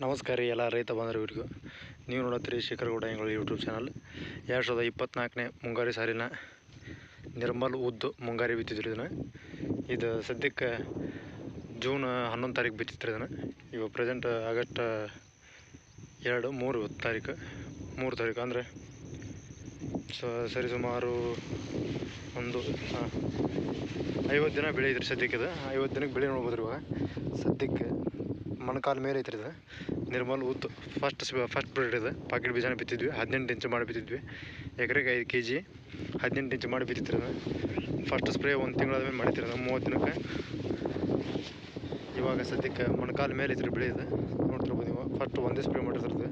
ನಮಸ್ಕಾರ ರೀ ಎಲ್ಲ ರೈತ ಬಾಂಧವರಿಗೂ. ನೀವು ನೋಡುತ್ತೀರಿ ಶೇಖರಗೌಡ ಹೆಂಗಳು ಯೂಟ್ಯೂಬ್ ಚಾನಲ್. 2024ನೇ ಮುಂಗಾರಿ ಸಾಲಿನ ನಿರ್ಮಲ್ ಉದ್ದು ಮುಂಗಾರಿ ಬಿತ್ತಿದ್ರಿ. ಇದು ಸದ್ಯಕ್ಕೆ ಜೂನ್ 11 ತಾರೀಕು ಬಿತ್ತಿತ್ರಿ. ಇವಾಗ ಪ್ರೆಸೆಂಟ್ ಆಗಸ್ಟ್ 3 ತಾರೀಕು ಅಂದರೆ ಸರಿಸುಮಾರು ಒಂದು 50 ದಿನ ಬೆಳೆ ಐತ್ರಿ. ಸದ್ಯಕ್ಕೆ ಇದು 50 ದಿನಕ್ಕೆ ಬೆಳೆ ನೋಡ್ಬೋದ್ರಿ. ಇವಾಗ ಸದ್ಯಕ್ಕೆ ಮೊಣಕಾಲ ಮೇಲೆ ಐತ್ರಿ. ಇದು ನಿರ್ಮಲ್ ಉದ್ದು ಫಸ್ಟ್ ಬ್ರೀಡ್ ಇದೆ. ಪಾಕೆಟ್ ಬೀಜನ ಬಿತ್ತಿದ್ವಿ, 18 ಇಂಚು ಮಾಡಿ ಬಿತ್ತಿದ್ವಿ. ಎಕರೆಗೆ 5 kg 18 ಇಂಚು ಮಾಡಿ ಬಿತ್ತಿತ್ರಿ. First spray 1 ತಿಂಗಳಾದ್ಮೇಲೆ ಮಾಡಿತ್ರಿ. 30 ದಿನಕ್ಕೆ. ಇವಾಗ ಸದ್ಯಕ್ಕೆ ಮೊಣಕಾಲ ಮೇಲೆ ಐತ್ರಿ ಬೆಳೆ ಇದೆ. ನೋಡ್ತಿರ್ಬೋದು ನೀವು. ಫಸ್ಟ್ ಒಂದೇ ಸ್ಪ್ರೇ ಮಾಡಿರ್ತಿರ್ತದೆ.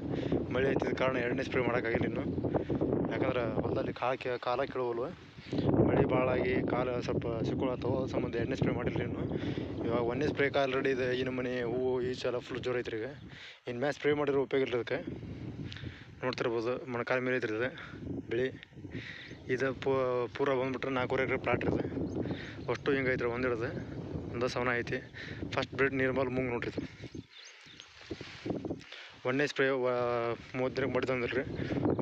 ಮಳೆ ಐತಿದ ಕಾರಣ 2ನೇ ಸ್ಪ್ರೇ ಮಾಡೋಕ್ಕಾಗಿಲ್ಲ ಇನ್ನು. ಯಾಕಂದ್ರೆ ಹೊಲದಲ್ಲಿ ಕಾಲ ಕೀಳುವಲ್ವ, ಮಳೆ ಭಾಳಾಗಿ ಕಾಲ ಸ್ವಲ್ಪ ಸಿಕ್ಕೊಳತ್ತವ. ಸಂಬಂಧ 2ನೇ ಸ್ಪ್ರೇ ಮಾಡಿಲ್ಲ ಇನ್ನು. ಇವಾಗ 1ನೇ ಸ್ಪ್ರೇಕ್ ಆಲ್ರೆಡಿ ಇದೆ. ಈ ನಮ್ಮನೆ ಹೂವು ಈಚೆಲ್ಲ ಫುಲ್ ಜೋರು ಐತ್ರಿ. ಈಗ ಇನ್ಮೇಲೆ ಸ್ಪ್ರೇ ಮಾಡಿರೋ ಉಪಯೋಗ ಇಲ್ಲ ಅದಕ್ಕೆ. ನೋಡ್ತಿರ್ಬೋದು ಮೊಣಕಾಲ ಮೇಲೆ ಐತ್ರಿ ಇದು ಬೆಳೆ. ಇದು ಪೂರ ಬಂದುಬಿಟ್ರೆ 4 ಎಕರೆ ಪ್ಲಾಟ್ ಇದೆ. ಅಷ್ಟು ಹಿಂಗೆ ಐತ್ರಿ. ಒಂದು ಸವನ ಐತಿ. ಫಸ್ಟ್ ಬ್ರೀಡ್ ನಿರ್ಮಲ್ ಮೂಂಗ್ ನೋಡ್ರಿ ಇದು. 1ನೇ ಸ್ಪ್ರೇ 30 ದಿನಕ್ಕೆ ಮಾಡಿದಂದ್ರಿ.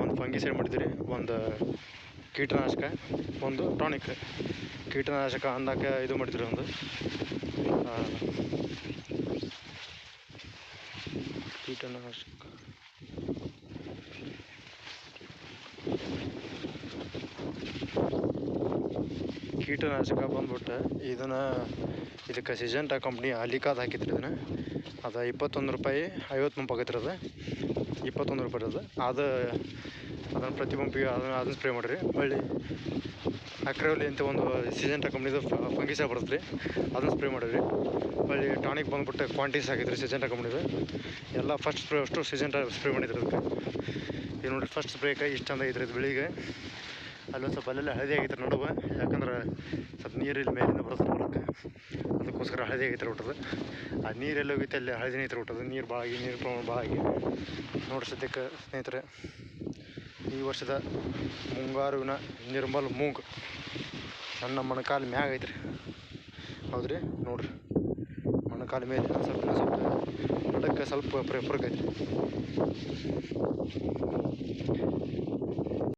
ಒಂದು ಫಂಗಿಸೈಡ್ ಮಾಡಿದ್ರಿ, ಒಂದು ಕೀಟನಾಶಕ, ಒಂದು ಟಾನಿಕ್. ಕೀಟನಾಶಕ ಅಂದಕ್ಕೆ ಇದು ಮಾಡಿದ್ರಿ, ಒಂದು ಕೀಟನಾಶಕ ಬಂದ್ಬಿಟ್ಟು ಇದಕ್ಕೆ ಸಿಜೆಂಟಾ ಕಂಪ್ನಿ ಅಲಿಕಾದ್ ಹಾಕಿದ್ರಿ. ಅದು 21 ರೂಪಾಯಿ 50 ಪಂಪ್ ಆಗೈತ್ರಿ. ಅದು 21 ರೂಪಾಯಿ ಅದು. ಅದನ್ನು ಪ್ರತಿ ಪಂಪಿಗೆ ಅದನ್ನು ಸ್ಪ್ರೇ ಮಾಡಿರಿ. ಹೊಳ್ಳಿ ಅಕ್ರೆವಲಿ ಅಂತ ಒಂದು ಸಿಜೆಂಟಾ ಕಂಪ್ನಿದು ಫಂಗಿಸೈಡ್ ಬರುತ್ತೆ ರೀ, ಅದನ್ನು ಸ್ಪ್ರೇ ಮಾಡಿರಿ. ಹೊಳ್ಳಿ ಟಾನಿಕ್ ಬಂದ್ಬಿಟ್ಟು ಕ್ವಾಂಟಿಸ್ ಹಾಕಿದ್ರಿ ಸಿಜೆಂಟಾ ಕಂಪ್ನಿದು. ಎಲ್ಲ ಫಸ್ಟ್ ಸ್ಪ್ರೇ ಅಷ್ಟು ಸಿಜೆಂಟಾ ಸ್ಪ್ರೇ ಮಾಡಿದ್ರಿ ಅದಕ್ಕೆ. ಇದು ನೋಡಿರಿ ಫಸ್ಟ್ ಸ್ಪ್ರೇಗೆ ಇಷ್ಟು ಚಂದ ಐತ್ರಿ ಇದು ಬೆಳಿಗ್ಗೆ. ಅಲ್ಲೊಂದು ಸ್ವಲ್ಪ ಅಲ್ಲೆಲ್ಲ ಹಳದಿ ಆಗೈತ್ರಿ ನಡುವೆ. ಯಾಕಂದ್ರೆ ಸ್ವಲ್ಪ ನೀರಿಲ್ಲಿ ಮೇಲಿಂದ ಬರುತ್ತೆ ಹೊಲಕ್ಕೆ, ಅದಕ್ಕೋಸ್ಕರ ಹಳದಿ ಆಗೈತ್ರಿ ಊಟದ. ಆ ನೀರೆಲ್ಲ ಹೋಗೈತೆ ಅಲ್ಲಿ ಹಳದಿನ ಐತ್ರಿ ಊಟದ. ನೀರು ಪ್ರಮಾಣ ಭಾಳ ಆಗಿ ನೋಡಿ. ಸದ್ಯಕ್ಕೆ ಸ್ನೇಹಿತರೆ, ಈ ವರ್ಷದ ಮುಂಗಾರುವಿನ ನಿರ್ಮಲ್ ಮೂಂಗ್ ನನ್ನ ಮೊಣಕಾಲ ಮ್ಯಾಗ ಐತ್ರಿ. ಹೌದ್ರಿ, ನೋಡ್ರಿ ಮೊಣಕಾಲ ಮೇಲೆ ಸ್ವಲ್ಪ ನಡಕ್ಕೆ ಸ್ವಲ್ಪ ಫರ್ಕ್ ಐತ್ರಿ.